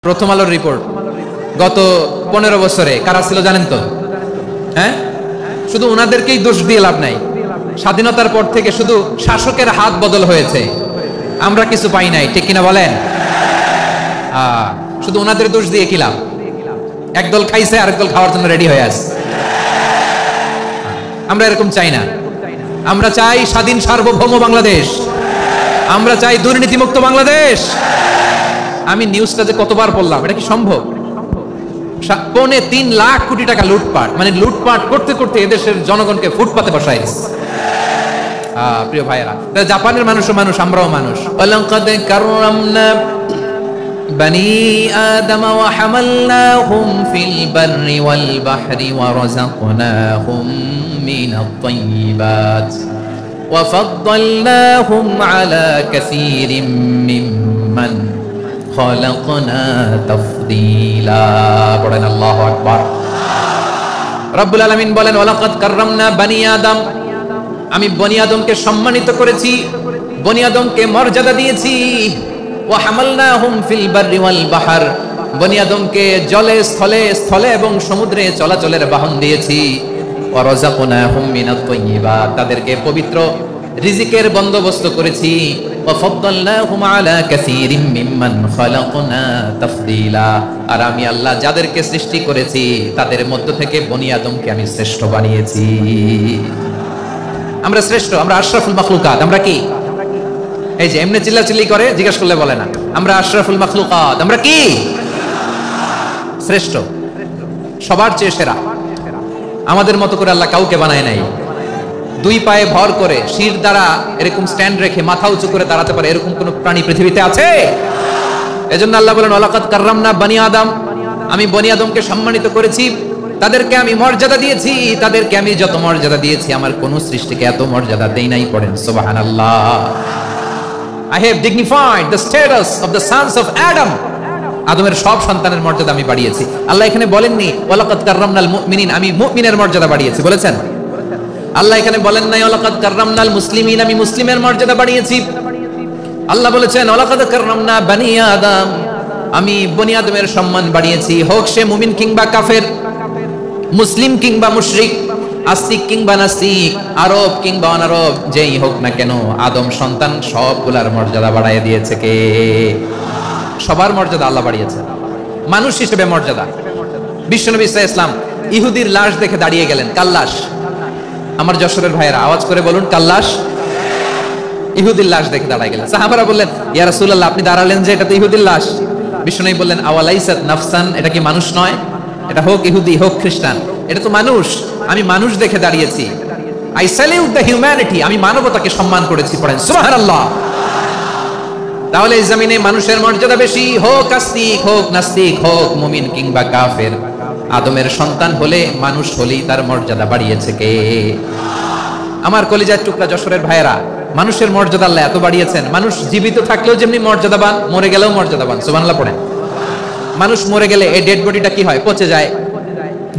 প্রথম আলোর রিপোর্ট গত 15 বছরে কারা ছিল জানেন তো? হ্যাঁ, শুধু ওনাদেরকেই দোষ দিয়ে লাভ নাই। স্বাধীনতার পর থেকে শুধু শাসকের হাত বদল হয়েছে, আমরা কিছু পাই নাই, ঠিক কিনা বলেন? শুধু ওনাদের দোষ দিয়ে কি লাভ? একদল খাইছে, আরেক দল খাওয়ার জন্য রেডি হয়ে আছে। আমরা এরকম চাই না। আমরা চাই স্বাধীন সার্বভৌম বাংলাদেশ, আমরা চাই দুর্নীতিমুক্ত বাংলাদেশ। আমি নিউজটা যে কতবার বললাম, এটা কি সম্ভব? 3.25 লাখ কোটি টাকা লুটপাট, মানে লুটপাট করতে করতে এদেশের জনগণকে ফুটপাতে বসায় দিচ্ছে। প্রিয় ভাইয়েরা, জাপানের মানুষও মানুষ, আমরাও মানুষ। ওয়ালাকাদ কাররামনা বানি আদম ওয়া হামালনাহুম ফিল বাররি ওয়াল বাহরি ওয়া রাযাকনাহুম মিনাত তাইয়্যিবাত ওয়া ফাদ্দালনাহুম আলা কাসীরিম মিম্মান খালাকনা তাফদীলা। পড়েন আল্লাহু আকবার। রব্বুল আলামিন বলেন, ওয়ালাকাদ কাররামনা বানি আদম, আমি বনি আদমকে সম্মানিত করেছি, বনি আদমকে মর্যাদা দিয়েছি। ওয়া হামালনাহুম ফিল বাররি ওয়াল বাহর, বনি আদমকে জলে স্থলে স্থলে এবং সমুদ্রে চলাচলের বাহন দিয়েছি। ওয়া রাযাকনাহুম মিনাত তাইয়্যিবাত, তাদেরকে পবিত্র রিজিকের বন্দোবস্ত করেছি। ওয়া ফাদ্দালনাহুম আলা কাসীরিম মিম্মান খালাকনা তাফদীলা, আর আমি আল্লাহ যাদেরকে সৃষ্টি করেছি তাদের মধ্য থেকে বনি আদমকে আমি শ্রেষ্ঠ বানিয়েছি। আমরা শ্রেষ্ঠ, আমরা আশরাফুল মাখলুকাত। আমরা কি? এই যে এমনি চিল্লাচিল্লি করে, জিজ্ঞেস করলে বলে না। আমরা আশরাফুল মাখলুকাত, আমরা কি? শ্রেষ্ঠ, সবার চেয়ে সেরা। আমাদের মতো করে আল্লাহ কাউকে বানায় নাই। 2 পায়ে ভর করে, শির দ্বারা এরকম স্ট্যান্ড রেখে মাথা উঁচু করে দাঁড়াতে পারে এরকম কোন প্রাণী পৃথিবীতে আছে? এজন্য আল্লাহ বলেন, ওয়ালাকাদ কাররামনা বানি আদম, আমি বনি আদমকে সম্মানিত করেছি, তাদেরকে আমি মর্যাদা দিয়েছি। তাদেরকে আমি যত মর্যাদা দিয়েছি আমার কোন সৃষ্টিকে এত মর্যাদা দেই নাই। পড়েন সুবহানাল্লাহ। I have dignified the status of the sons of Adam, আদমের সব সন্তানের মর্যাদা আমি বাড়িয়েছি। আল্লাহ এখানে বলেননি ওয়ালাকাদ কাররামনাল মুমিনিন, আমি মুমিনের মর্যাদা বাড়িয়েছি, বলেছেন? আল্লাহ এখানে বলেন নাই ওয়ালাকাদ কাররামনাল মুসলিমিন, আমি মুসলিমের মর্যাদা বাড়িয়েছি। আল্লাহ বলেছেন ওয়ালাকাদ কাররামনা বানি আদম, আমি বনি আদমের সম্মান বাড়িয়েছি। হোক সে মুমিন কিংবা কাফের, মুসলিম কিংবা মুশরিক, আস্তিক কিংবা নাস্তিক, আরব কিংবা অনারব, যেই হোক না কেন আদম সন্তান সবগুলার মর্যাদা বাড়ায় দিয়েছে কে? সবার মর্যাদা আল্লাহ বাড়িয়েছে। মানুষ হিসেবে মর্যাদা। বিশ্বনবী সাল্লাল্লাহু আলাইহি ওয়াসাল্লাম ইহুদির লাশ দেখে দাঁড়িয়ে গেলেন। কাল্লাশ, আমার যশোরের ভাইয়েরা আওয়াজ করে বলুন কাল্লাশ। ইহুদির লাশ দেখে দাঁড়ায় গেলেন। সাহাবারা বললেন, ইয়া রাসূলুল্লাহ, আপনি দাঁড়ালেন যে, এটা তো ইহুদির লাশ। বিশ্বনবী বললেন, আওয়ালাইসাত নাফসান, এটা কি মানুষ নয়? এটা হোক ইহুদি হোক খ্রিস্টান, এটা তো মানুষ। আমি মানুষ দেখে দাঁড়িয়েছি। আই স্যালিউট দ্য হিউম্যানিটি, আমি মানবতাকে সম্মান করেছি। পড়েন সুবহানাল্লাহ। তাহলে এই জমিনে মানুষের মর্যাদা বেশি, হোক আস্তিক হোক নাস্তিক, হোক মুমিন কিংবা কাফের। আদমের সন্তান হলে, মানুষ হলেই তার মর্যাদা বাড়িয়েছে কে? আমার কলিজার টুকরা যশোরের ভাইয়েরা, মানুষের মর্যাদা আল্লাহ এত বাড়িয়েছেন। মানুষ জীবিত থাকলেও যেমনি মর্যাদাবান, মরে গেলেও মর্যাদাবান। সুবহানাল্লাহ পড়েন। মানুষ মরে গেলে এই ডেড বডিটা কি হয়? পচে যায়,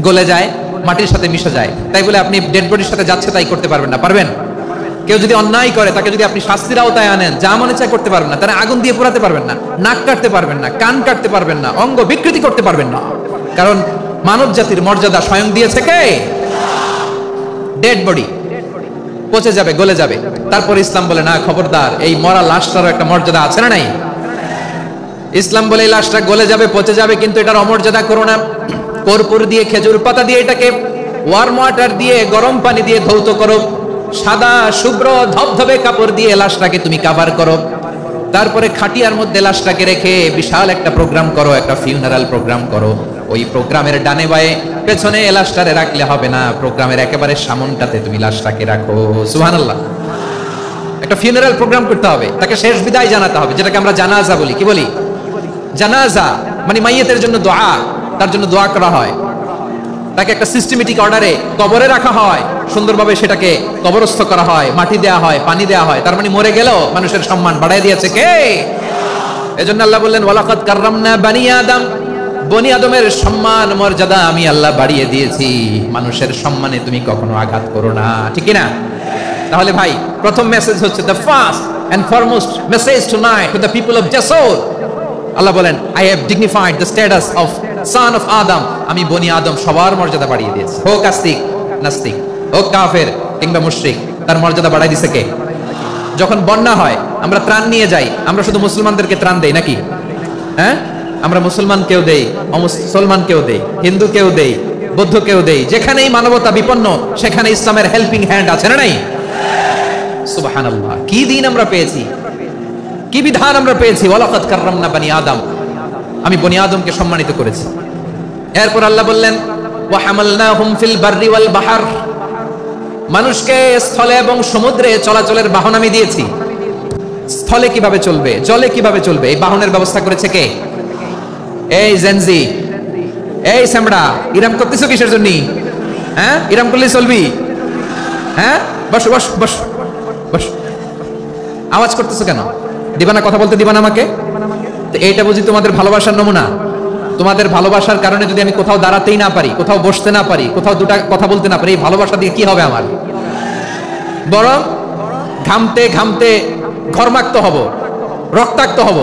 গলে যায়, মাটির সাথে মিশে যায়। তাই বলে আপনি ডেড বডির সাথে যাচ্ছে তাই করতে পারবেন না। পারবেন? কেউ যদি অন্যায় করে তাকে যদি আপনি শাস্তির আওতায় আনেন, যা মনে চায় করতে পারবেন না। তারা আগুন দিয়ে পোড়াতে পারবেন না, নাক কাটতে পারবেন না, কান কাটতে পারবেন না, অঙ্গ বিকৃতি করতে পারবেন না। কারণ মানব জাতির মর্যাদা স্বয়ং দিয়েছে কে? ডেড বডি পচে যাবে, গলে যাবে। তারপর ইসলাম বলে, না খবরদার, এই মরা লাশটারও একটা মর্যাদা আছে না নাই? ইসলাম বলে এই লাশটা গলে যাবে, পচে যাবে, কিন্তু এটার অমর্যাদা করো না। কর্পূর দিয়ে, খেজুর পাতা দিয়ে, এটাকে ওয়ার্ম ওয়াটার দিয়ে, গরম পানি দিয়ে ধৌত করো। সাদা শুভ্র ধবধবে কাপড় দিয়ে লাশটাকে তুমি কভার করো। তারপরে খাটিয়ার মধ্যে লাশটাকে রেখে বিশাল একটা প্রোগ্রাম করো, একটা ফিউনারাল প্রোগ্রাম করো। ওই প্রোগ্রামের ডানে বায়ে পেছনে লাশটারে রাখলে হবে না, প্রোগ্রামের একেবারে সামনটাতে তুমি লাশটাকে রাখো। সুবহানাল্লাহ। একটা ফিউনারাল প্রোগ্রাম করতে হবে, তাকে শেষ বিদায় জানাতে হবে, যেটাকে আমরা জানাজা বলি। কি বলি? জানাজা মানে মাইয়িতের জন্য দোয়া, তার জন্য দোয়া করা হয়। তাকে একটা সিস্টেমেটিক অর্ডারে কবরে রাখা হয়, সুন্দরভাবে সেটাকে কবরস্থ করা হয়, মাটি দেয়া হয়, পানি দেয়া হয়। তার মানে মরে গেলেও মানুষের সম্মান বাড়ায় দিয়েছে কে? এজন্য আল্লাহ বললেন, ওয়ালাকাদ কাররামনা বানি আদম, বনি আদমের সম্মান মর্যাদা আমি আল্লাহ বাড়িয়ে দিয়েছি। মানুষের সম্মানে তুমি কখনো আঘাত করো না, ঠিক না? তাহলে ভাই, প্রথম মেসেজ হচ্ছে, the first and foremost message tonight to the people of Jasor, আল্লাহ বলেন, I have dignified the status of son of আদম, আমি বনি আদম সবার মর্যাদা বাড়িয়ে দিয়েছি। হোক আস্তিক নাস্তিক, হোক কাফের কিংবা মুশরিক, তার মর্যাদা বাড়াই দিছে কে? যখন বন্যা হয় আমরা ত্রাণ নিয়ে যাই, আমরা শুধু মুসলমানদেরকে ত্রাণ দেই নাকি? হ্যাঁ, আমরা মুসলমান কেউ দেই, অমুসলমান কেউ দেই, হিন্দু কেউ দেই, বৌদ্ধ কেউ দেই। যেখানেই মানবতা বিপন্ন সেখানে ইসলামের হেল্পিং হ্যান্ড আছে না নাই? সুবহানাল্লাহ, কি দিন আমরা পেয়েছি, কি বিধান আমরা পেয়েছি। ওয়ালাকাদ কাররামনা বনি আদম, আমি বনি আদমকে সম্মানিত করেছি। এরপর আল্লাহ বললেন, ওয়া হামালনাহুম ফিল বাররি ওয়াল বাহর, মানুষকে স্থলে এবং সমুদ্রে চলাচলের বাহন আমি দিয়েছি। স্থলে কিভাবে চলবে, জলে কিভাবে চলবে, এই বাহনের ব্যবস্থা করেছে কে? এই জেনজি, এই সামড়া, ইরাম করতেছো কিসের জন্য? হ্যাঁ, ইরাম করলে চলবি? হ্যাঁ, বস বস বস বস, আওয়াজ করতেছো কেন? দিবা না, কথা বলতে দিবা না আমাকে? তো এইটা বুঝি তোমাদের ভালোবাসার নমুনা? তোমাদের ভালোবাসার কারণে যদি আমি কোথাও দাঁড়াতেই না পারি, কোথাও বসতে না পারি, কোথাও দুটা কথা বলতে না পারি, এই ভালোবাসা দিয়ে কি হবে আমার? বরং ঘামতে ঘামতে ঘর্মাক্ত হব, রক্তাক্ত হব।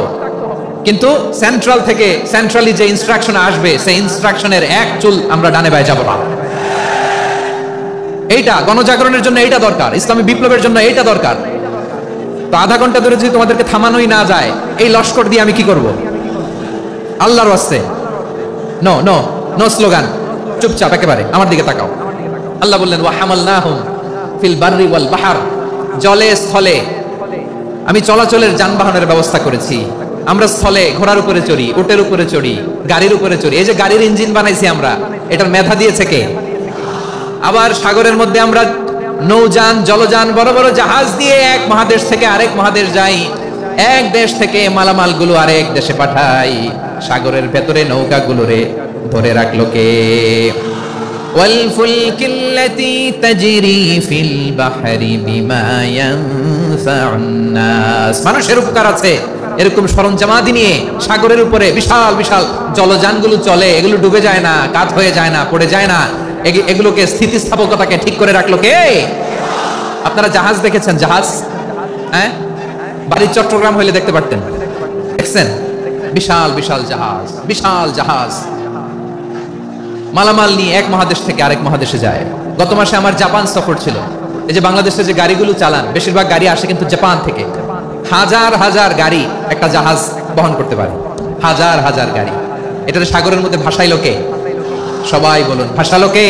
কিন্তু সেন্ট্রাল থেকে, সেন্ট্রালি যে ইনস্ট্রাকশন আসবে, সেই ইনস্ট্রাকশনের এক চুল আমরা ডানে বায়ে যাব না। এইটা গণজাগরণের জন্য এইটা দরকার, ইসলামী বিপ্লবের জন্য এইটা দরকার। তো আধা ঘন্টা ধরে যদি তোমাদেরকে থামানোই না যায়, এই লস্কর দিয়ে আমি কি করব? আল্লাহর ওয়াস্তে নো নো নো স্লোগান, চুপচাপ একেবারে আমার দিকে তাকাও। আল্লাহ বললেন, ওয়া হামালনাহুম ফিল বাররি ওয়াল বাহর, জলে স্থলে আমি চলাচলের যানবাহনের ব্যবস্থা করেছি। আমরা স্থলে ঘোড়ার উপরে চড়ি, উটের উপরে চড়ি, গাড়ির উপরে চড়ি। এই যে গাড়ির ইঞ্জিন বানাইছি আমরা, এটার মেধা দিয়েছে কে? আবার সাগরের মধ্যে আমরা নৌযান, জলযান, বড় বড় জাহাজ দিয়ে এক মহাদেশ থেকে আরেক মহাদেশ যাই, এক দেশ থেকে মালামাল গুলো আরেক দেশে পাঠাই। সাগরের ভেতরে নৌকাগুলোরে ধরে রাখলো কে? ওয়াল ফুলকিল্লাতী তাজরি ফিল বাহরি বিমা ইয়ানফাউন নাস, মানুষের উপকার আছে এরকম সরঞ্জামাদি নিয়ে সাগরের উপরে বিশাল বিশাল জলযানগুলো চলে, এগুলো ডুবে যায় না, কাত হয়ে যায় না, পড়ে যায় না। এগুলোকে স্থিতিস্থাপকতাকে ঠিক করে রাখলো কে? আপনারা জাহাজ দেখেছেন? জাহাজ, হ্যাঁ, বাড়ির চট্টগ্রাম হইলে দেখতে পারতেন, দেখছেন? বিশাল বিশাল জাহাজ, বিশাল জাহাজ মালামাল নিয়ে এক মহাদেশ থেকে আরেক মহাদেশে যায়। গত মাসে আমার জাপান সফর ছিল। এই যে বাংলাদেশে যে গাড়িগুলো চালান, বেশিরভাগ গাড়ি আসে কিন্তু জাপান থেকে। হাজার হাজার গাড়ি একটা জাহাজ বহন করতে পারে, হাজার হাজার গাড়ি। এটা সাগরের মধ্যে ভাসাইলো কে? সবাই বলুন, ভাসালো কে?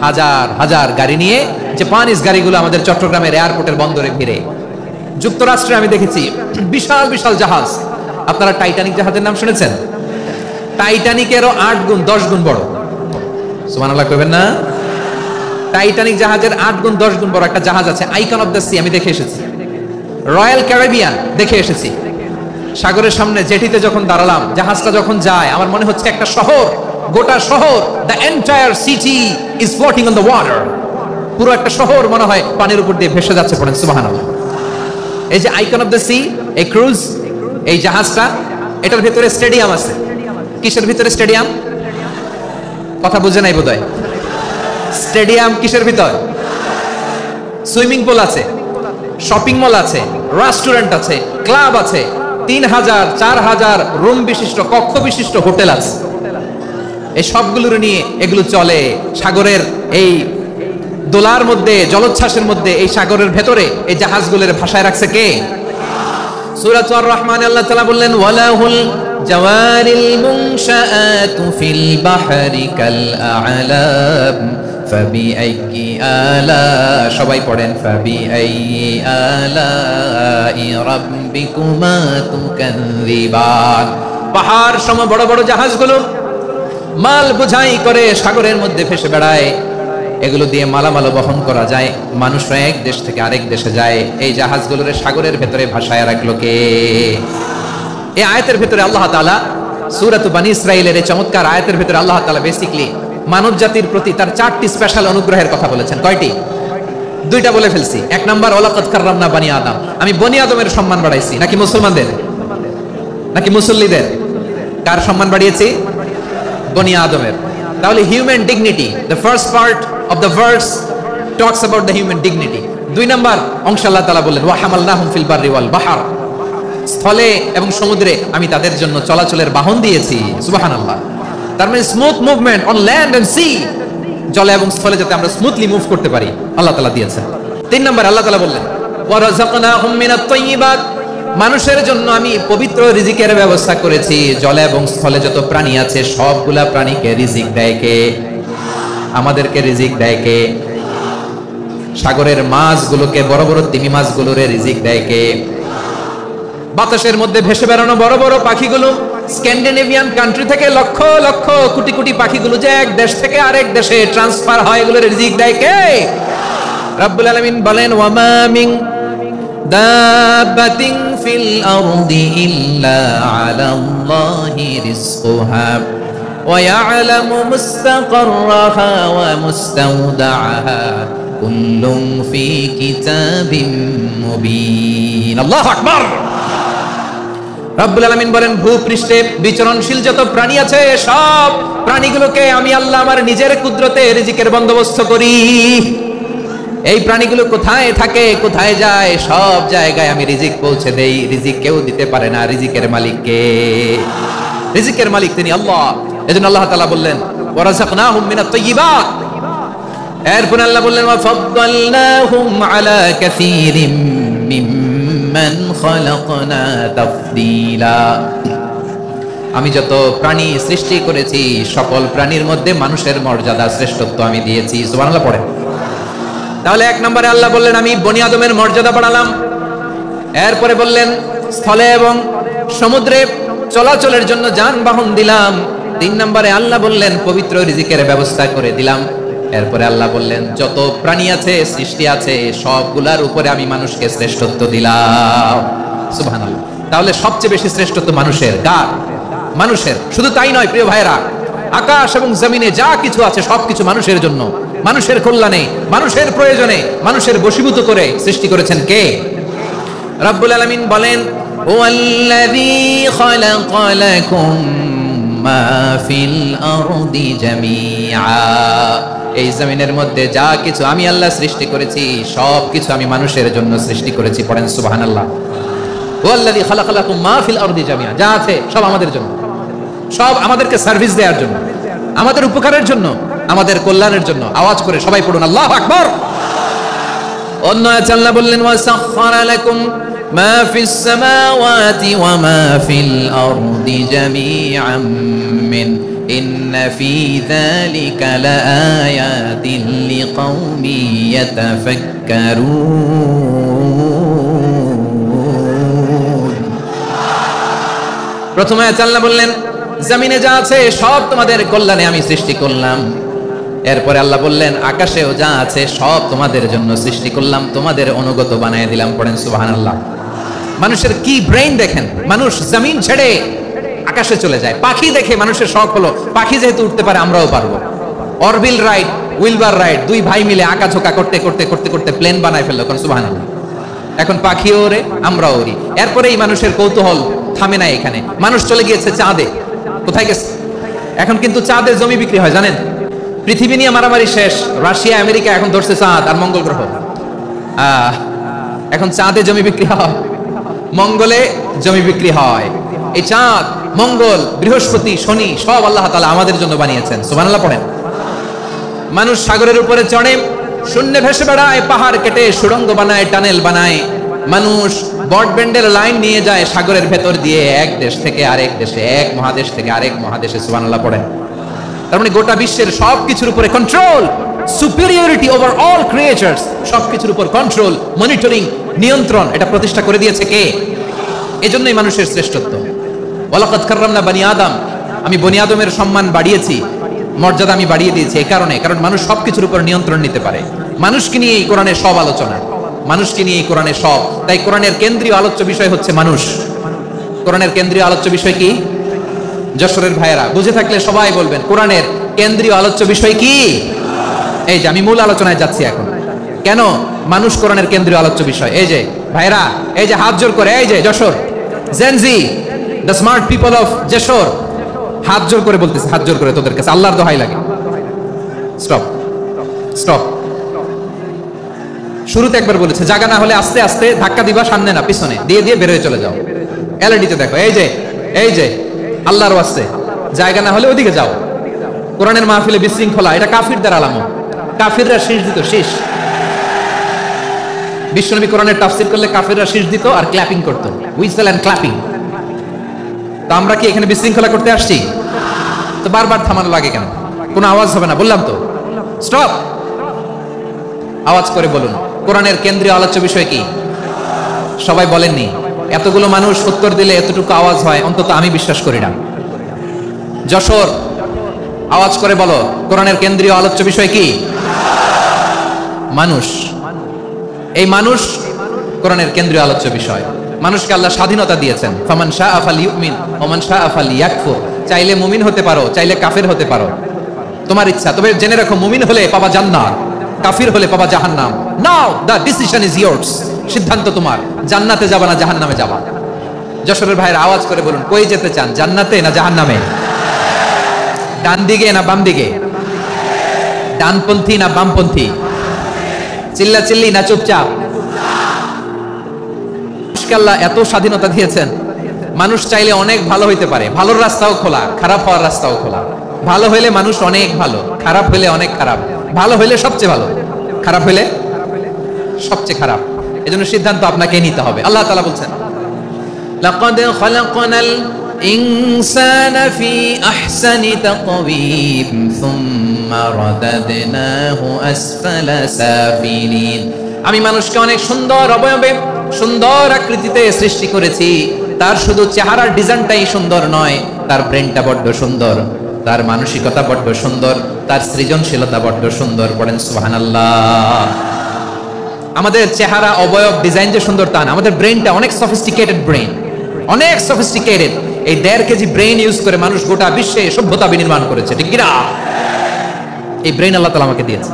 হাজার হাজার গাড়ি নিয়ে জাপানিজ গাড়িগুলো আমাদের চট্টগ্রামের এয়ারপোর্টের বন্দরে ভিড়ে। যুক্তরাষ্ট্রে আমি দেখেছি বিশাল বিশাল জাহাজ। আপনারা টাইটানিক জাহাজের নাম শুনেছেন? টাইটানিকেরও 8 গুণ 10 গুণ বড়। সুবহানাল্লাহ কইবেন না? টাইটানিক জাহাজের 8 গুণ 10 গুণ বড় একটা জাহাজ আছে, আইকন অফ দ্য সি, আমি দেখে এসেছি। রয়্যাল ক্যারিবিয়ান দেখে এসেছি। সাগরের সামনে জেটিতে যখন দাঁড়ালাম, জাহাজটা যখন যায়, আমার মনে হচ্ছে একটা শহর, গোটা শহর, the entire city is floating on the water. পুরো একটা শহর মনে হয় পানির উপর দিয়ে ভেসে যাচ্ছে। পড়েন সুবহানাল্লাহ। এই যে আইকন অফ দ্য সি, এই ক্রুজ, এই জাহাজটা, এটার ভিতরে স্টেডিয়াম আছে। কিসের ভিতরে স্টেডিয়াম? কথা বুঝে নাই বোধহয়। স্টেডিয়াম কিসের ভিতর? সুইমিং পুল আছে, শপিং মল আছে, রেস্টুরেন্ট আছে, ক্লাব আছে, 3000 4000 রুম বিশিষ্ট, কক্ষ বিশিষ্ট হোটেল আছে। এই সবগুলোর নিয়ে এগুলো চলে সাগরের এই দোলার মধ্যে, জলোচ্ছ্বাসের মধ্যে। এই সাগরের ভেতরে এই জাহাজগুলোর ভাষায় রাখছে কে? সূরা আর রহমানে আল্লাহ তাআলা বললেন, ওয়ালাহুল জাওয়ারিল মুনশাআতু ফিল বাহরি কাল আ'লাম ফাবিআইয়ি আলা, সবাই পড়েন, ফাবিআইয়ি আলাই রাব্বিকুমা তুকাযযিবান। পাহাড় সম বড় বড় জাহাজগুলো মাল বোঝাই করে সাগরের মধ্যে ভেসে বেড়ায়। এগুলো দিয়ে মালামাল বহন করা যায়, মানুষরা এক দেশ থেকে আরেক দেশে যায়। এই জাহাজগুলোর সাগরের ভেতরে ভাসায় রাখলো কে? এই আয়াতের ভেতরে আল্লাহ তাআলা সূরাত বনী ইসরাঈলের এই চমৎকার আয়াতের ভেতরে আল্লাহ তাআলা বেসিক্যালি মানব জাতির প্রতি তার 4টি স্পেশাল অনুগ্রহের কথা বলেছেন। কয়টি? 2টা বলে ফেলছি। 1 নাম্বার, ওয়ালাকাদ কাররামনা বনি আদম, আমি বনি আদমের সম্মান বাড়াইছি। নাকি মুসলমানদের? নাকি মুসল্লিদের? কার সম্মান বাড়িয়েছি? বনি আদমের। তাহলে human dignity, the first part of the verse talks about the human dignity. 2 number অংশ আল্লাহ তাআলা বললেন, ওয়া হামালনাহুম ফিল বাররি ওয়াল বাহর, স্থলে এবং সমুদ্রে আমি তাদের জন্য চলাচলের বাহন দিয়েছি। সুবহানাল্লাহ। তার মানে smooth movement on land and sea, জলে এবং স্থলে যাতে আমরা স্মুথলি মুভ করতে পারি আল্লাহ তাআলা দিয়েছেন। 3 নম্বর আল্লাহ তাআলা বললেন ওয়া রাযাকনাহুম মিনাত তাইয়্যিবাত, মানুষের জন্য আমি পবিত্র রিজিকের ব্যবস্থা করেছি। জলে এবং স্থলে যত প্রাণী আছে সবগুলা প্রাণীকে রিজিক দেয় কে? আমাদেরকে রিজিক দেয় কে? সাগরের মাছগুলোকে, বড় বড় তিমি মাছগুলোরে রিজিক দেয় কে? বাতাসের মধ্যে ভেসে বেড়ানো বড় বড় পাখিগুলো, স্ক্যান্ডিনেভিয়ান কান্ট্রি থেকে লক্ষ লক্ষ কোটি কোটি পাখিগুলো যে এক দেশ থেকে আরেক দেশে ট্রান্সফার হয়, এগুলোর রিজিক দেয় কে? রব্বুল আলামিন বলেন ওয়ামা মিন দাব্বাতিন ফিল আরদি ইল্লা আলাল্লাহি রিজকুহা ওয়া ইয়ালামু মুস্তাকাররাহা ওয়া মুস্তাওদাআহা কুল্লুন ফি কিতাবিম মুবিন। আল্লাহু আকবার। রব্বুল আলামিন বলেন ভূপৃষ্ঠে বিচরণশীল যত প্রাণী আছে সব প্রাণীগুলোকে আমি আল্লাহ আমার নিজের কুদরতে রিজিকের বন্দোবস্ত করি। এই প্রাণীগুলো কোথায় থাকে, কোথায় যায়, সব জায়গায় আমি রিজিক পৌঁছে দেই। রিজিক কেউ দিতে পারে না, রিজিকের মালিক কে? রিজিকের মালিক তিনি আল্লাহ। এজন্য আল্লাহ তাআলা বললেন ওয়া রাযাকনাহুম মিনাত তাইয়্যিবাত। এরপর আল্লাহ বললেন ওয়া ফাদ্দালনাহুম আলা কাসীরিম মিম্মান খালাকনা তাফদীলা। আমি যত প্রাণী সৃষ্টি করেছি সকল প্রাণীর মধ্যে মানুষের মর্যাদা শ্রেষ্ঠত্ব আমি দিয়েছি। সুবহানাল্লাহ পড়েন। তাহলে 1 নম্বরে আল্লাহ বললেন আমি বনি আদমের মর্যাদা বাড়ালাম। এরপরে বললেন স্থলে এবং সমুদ্রে চলাচলের জন্য যানবাহন দিলাম। 3 নম্বরে আল্লাহ বললেন পবিত্র রিজিকের ব্যবস্থা করে দিলাম। এরপরে আল্লাহ বললেন যত প্রাণী আছে, সৃষ্টি আছে, সবগুলার উপরে আমি মানুষকে শ্রেষ্ঠত্ব দিলাম। সুবহানাল্লাহ। তাহলে সবচেয়ে বেশি শ্রেষ্ঠত্ব মানুষের। কার? মানুষের। শুধু তাই নয় প্রিয় ভাইরা, আকাশ এবং জমিনে যা কিছু আছে সবকিছু মানুষের জন্য, মানুষের কল্যাণে, মানুষের প্রয়োজনে, মানুষের বশীভূত করে সৃষ্টি করেছেন কে? রব্বুল আলামিন বলেন ওয়াল্লাযী খালাকা লাকুম মা ফিল আরদি জামিআ। এই জমিনের মধ্যে যা কিছু আমি আল্লাহ সৃষ্টি করেছি সব কিছু আমি মানুষের জন্য সৃষ্টি করেছি। পড়েন সুবহানাল্লাহ। ওয়াল্লাযী খালাকা লাকুম মা ফিল আরদি জামিআ, যা আছে সব আমাদের জন্য, সব আমাদেরকে সার্ভিস দেওয়ার জন্য, আমাদের উপকারের জন্য, আমাদের কল্যাণের জন্য। আওয়াজ করে সবাই পড়ুন আল্লাহু আকবার। অন্য আয়াতে আল্লাহ বললেন ওয়াসাখখারা লাকুম মা ফিস সামাওয়াতি ওয়া মা ফিল আরদি জামিআন মিন ইন্না ফি যালিকা লাআয়াতিন লিকাউমিন ইয়াতাফাক্কারুন। প্রথম আয়াতে আল্লাহ বললেন জমিনে যা আছে সব তোমাদের কল্যাণে আমি সৃষ্টি করলাম। এরপরে আল্লাহ বললেন আকাশেও যা আছে সব তোমাদের জন্য সৃষ্টি করলাম, তোমাদের অনুগত বানিয়ে দিলাম। পড়েন সুবহানাল্লাহ। মানুষের কি ব্রেইন দেখেন, মানুষ জমিন ছেড়ে আকাশে চলে যায়। পাখি দেখে মানুষের শখ হলো পাখি যেহেতু উঠতে পারে আমরাও পারবো। অরবিল রাইট, উইলবার রাইট, 2 ভাই মিলে আঁকাঝোঁকা করতে করতে করতে করতে প্লেন বানায় ফেললো। সুবহানাল্লাহ। এখন পাখিও ওরে, আমরাও উড়ি। এরপরে এই মানুষের কৌতূহল থামে না এখানে, মানুষ চলে গিয়েছে চাঁদে। কোথায় গেছে? এখন কিন্তু চাঁদে জমি বিক্রি হয় জানেন। পৃথিবী নিয়ে মারামারি শেষ, রাশিয়া আমেরিকা এখন ধরছে চাঁদ আর মঙ্গল গ্রহ। এখন চাঁদে জমি বিক্রি হয়, মঙ্গলে জমি বিক্রি হয়। এই চাঁদ, মঙ্গল, বৃহস্পতি, শনি সব আল্লাহ তাআলা আমাদের জন্য বানিয়েছেন। সুবহানাল্লাহ পড়েন। মানুষ সাগরের উপরে চড়ে, শূন্যে ভেসে বেড়ায়, পাহাড় কেটে সুড়ঙ্গ বানায়, টানেল বানায়। মানুষ ব্রডব্যান্ডের লাইন নিয়ে যায় সাগরের ভেতর দিয়ে, এক দেশ থেকে আরেক দেশে, এক মহাদেশ থেকে আরেক মহাদেশে। সুবহানাল্লাহ পড়েন। তার মানে গোটা বিশ্বের সবকিছুর উপরে control, superiority over all creatures, সবকিছুর উপর কন্ট্রোল, মনিটরিং, নিয়ন্ত্রণ, এটা প্রতিষ্ঠা করে দিয়েছে কে? এজন্যই মানুষের শ্রেষ্ঠত্ব। ওয়ালাকাদ কাররামনা বনি আদম, আমি বনি আদমের সম্মান বাড়িয়েছি, মর্যাদা আমি বাড়িয়ে দিয়েছি এই কারণে, কারণ মানুষ সবকিছুর উপর নিয়ন্ত্রণ নিতে পারে। মানুষকে নিয়ে এই কোরআনের সব আলোচনা, মানুষকে নিয়ে এই কোরআনের সব। তাই কোরআনের কেন্দ্রীয় আলোচ্য বিষয় হচ্ছে মানুষ। কোরআনের কেন্দ্রীয় আলোচ্য বিষয় কি? যশোরের ভাইয়েরা বুঝে থাকলে সবাই বলবেন কোরআনের কেন্দ্রীয় আলোচ্য বিষয় কি? এই যে আমি মূল আলোচনায় যাচ্ছি এখন। কেন মানুষ কোরআনের কেন্দ্রীয় আলোচ্য বিষয়? এই যে ভাইয়েরা, এই যে হাত জোর করে, এই যে Jessore Gen Z, the smart people of Jessore, হাত জোর করে বলতেছে, হাত জোর করে তোদের কাছে আল্লাহর দোহাই লাগে, স্টপ স্টপ। শুরুতে একবার বলেছে জায়গা না হলে আস্তে আস্তে ধাক্কা দিবা, সামনে না পিছনে দিয়ে দিয়ে বের হয়ে চলে যাও। এলইডিতে দেখো, এই যে আল্লাহর ওয়াস্তে জায়গা না হলে ওদিকে যাও। কোরআনের মাহফিলে বিশৃঙ্খলা, এটা কাফিরদের আলামত। কাফিররা শীষ দিত, শীষ। বিশ্বনবী কোরআনের তাফসীর করলে কাফিররা শীষ দিত আর ক্ল্যাপিং করত, হুইসেল এন্ড ক্ল্যাপিং। তো আমরা কি এখানে বিশৃঙ্খলা করতে আসছি? তো বারবার থামানো লাগে কেন? কোনো আওয়াজ হবে না, বললাম তো, স্টপ। আওয়াজ করে বলুন, কোরআনের কেন্দ্রীয় আলোচ্য বিষয় কি? সবাই বলেননি? এতগুলো মানুষ উত্তর দিলে এতটুকু আওয়াজ হয়, অন্তত আমি বিশ্বাস করি না। যশোর, আওয়াজ করে বলো, কোরআনের কেন্দ্রীয় আলোচ্য বিষয় কি? মানুষ। এই মানুষ কোরআনের কেন্দ্রীয় আলোচ্য বিষয়। মানুষকে আল্লাহ স্বাধীনতা দিয়েছেন। ফামান শাআ ফালিউমিন ওয়া মান শাআ ফালিয়াকফুর। চাইলে মুমিন হতে পারো, চাইলে কাফির হতে পারো, তোমার ইচ্ছা। তবে জেনে রাখো, মুমিন হলে পাবা জান্নাত, কাফির হলে পাবা জাহান্নাম। নাও দ্য ডিসিশন ইজ ইয়ার্স। সিদ্ধান্ত তোমার, জান্নাতে যাবা না জাহান্নামে যাবা। যশোরের ভাইয়ের আওয়াজ করে বলুন, কই যেতে চান, জান্নাতে না জাহান্নামে? ডান দিকে না বাম দিকে? ডানপন্থী না বামপন্থী? চিল্লা চিল্লি না চুপচাপ? আল্লাহ এত স্বাধীনতা দিয়েছেন, মানুষ চাইলে অনেক ভালো হইতে পারে। ভালোর রাস্তাও খোলা, খারাপ হওয়ার রাস্তাও খোলা। ভালো হইলে মানুষ অনেক ভালো, খারাপ হইলে অনেক খারাপ। ভালো হইলে সবচেয়ে ভালো, খারাপ হইলে সবচেয়ে খারাপ। এজন্য সিদ্ধান্ত আপনাকে নিতে হবে। আল্লাহ তাআলা বলছেন, লাকাদ খালাকনাল ইনসানা ফি আহসানি তাকওয়িম সুম্মা রাদাদনাহু আসফালা সাফিলিন। আমি মানুষকে অনেক সুন্দর অবয়বে, সুন্দর আকৃতিতে সৃষ্টি করেছি। তার শুধু চেহারার ডিজাইনটাই সুন্দর নয়, তার ব্রেনটা বড্ড সুন্দর, তার মানসিকতা বড্ড সুন্দর, তার সৃজনশীলতা বড্ড সুন্দর। পড়েন সুবহানাল্লাহ। আমাদের চেহারা, অবয়ব, ডিজাইন যে সুন্দর তা না, আমাদের ব্রেনটা অনেক সফিস্টিকেটেড ব্রেন, অনেক সফিস্টিকেটেড। এই 1.5 কেজি ব্রেন ইউজ করে মানুষ গোটা বিশ্বে সভ্যতা বিনির্মাণ করেছে, ঠিক কিনা? এই ব্রেন আল্লাহ তাআলা আমাকে দিয়েছে।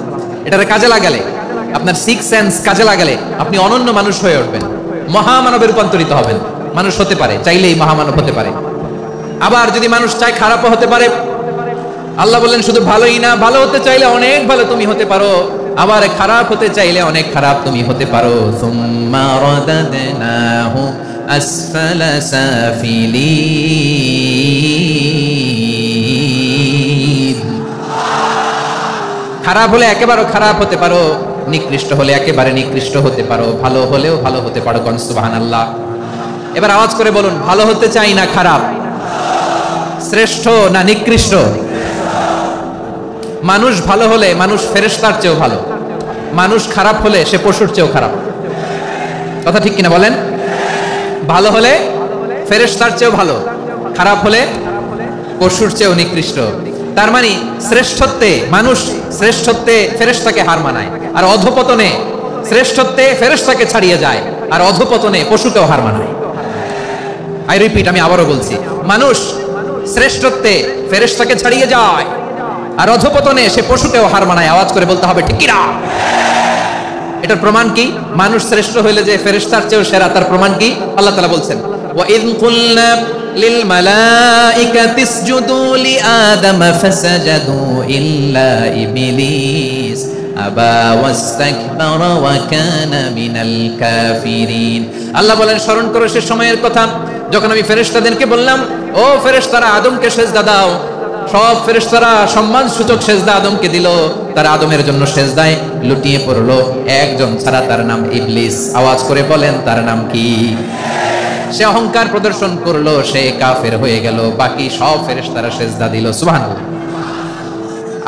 এটারে কাজে লাগালে, আপনার সিক্স সেন্স কাজে লাগালে আপনি অনন্য মানুষ হয়ে উঠবেন, মহামানবে রূপান্তরিত হবেন। মানুষ হতে পারে, চাইলেই মহামানব হতে পারে। আবার যদি মানুষ চায় খারাপও হতে পারে। আল্লাহ বললেন শুধু ভালোই না, ভালো হতে চাইলে অনেক ভালো তুমি হতে পারো, আবার খারাপ হতে চাইলে অনেক খারাপ তুমি হতে পারো। সুম্মা রাদাদনাহু আসফালা সাফিলিন। খারাপ হলে একেবারে খারাপ হতে পারো, নিকৃষ্ট হলে একেবারে নিকৃষ্ট হতে পারো, ভালো হলেও ভালো হতে পারো। কোন সুবহানাল্লাহ। এবার আওয়াজ করে বলুন, ভালো হতে চাই না খারাপ? শ্রেষ্ঠ না নিকৃষ্ট? মানুষ ভালো হলে মানুষ ফেরেশতার চেয়েও ভালো, মানুষ খারাপ হলে সে পশুর চেয়েও খারাপ। কথা ঠিক কিনা বলেন? ভালো হলে ফেরেশতার চেয়েও ভালো, খারাপ হলে পশুর চেয়েও নিকৃষ্ট। তার মানে শ্রেষ্ঠত্বে মানুষ, শ্রেষ্ঠত্বে ফেরেশতাকে হার মানায়, আর অধপতনে শ্রেষ্ঠত্বে ফেরেশতাকে ছাড়িয়ে যায়, আর অধপতনে পশুকেও হার মানায়। আই রিপিট, আমি আবারও বলছি, মানুষ শ্রেষ্ঠত্বে ফেরেশতাকে ছাড়িয়ে যায়, আর অধপতনে সে পশুকেও হার মানায়। আওয়াজ করে বলতে হবে, ঠিক কিনা? এটার প্রমাণ কি? মানুষ শ্রেষ্ঠ হইলে যে ফেরেশতার চেয়েও সেরা, তার প্রমাণ কি? আল্লাহ তাআলা বলছেন, ওয়া ইয কুলনা লিল মালাইকাতি ইসজুদু লি আদম ফাসাজাদু ইল্লা ইবলিস আবা ওয়াস্তাকবারা ওয়া কানা মিনাল কাফিরিন। আল্লাহ বলেন, স্মরণ করো সে সময়ের কথা যখন আমি ফেরেশতাদেরকে বললাম, ও ফেরেশতারা আদমকে সেজদা দাও। সব ফেরেশতারা সম্মান সূচক সেজদা আদমকে দিল, তারা আদমের জন্য সেজদায় লুটিয়ে পড়লো, একজন ছাড়া, তার নাম ইবলিস। আওয়াজ করে বলেন, তার নাম কি? সে অহংকার প্রদর্শন করলো, সে কাফের হয়ে গেল, বাকি সব ফেরেশতারা সেজদা দিল। সুবহানাল্লাহ।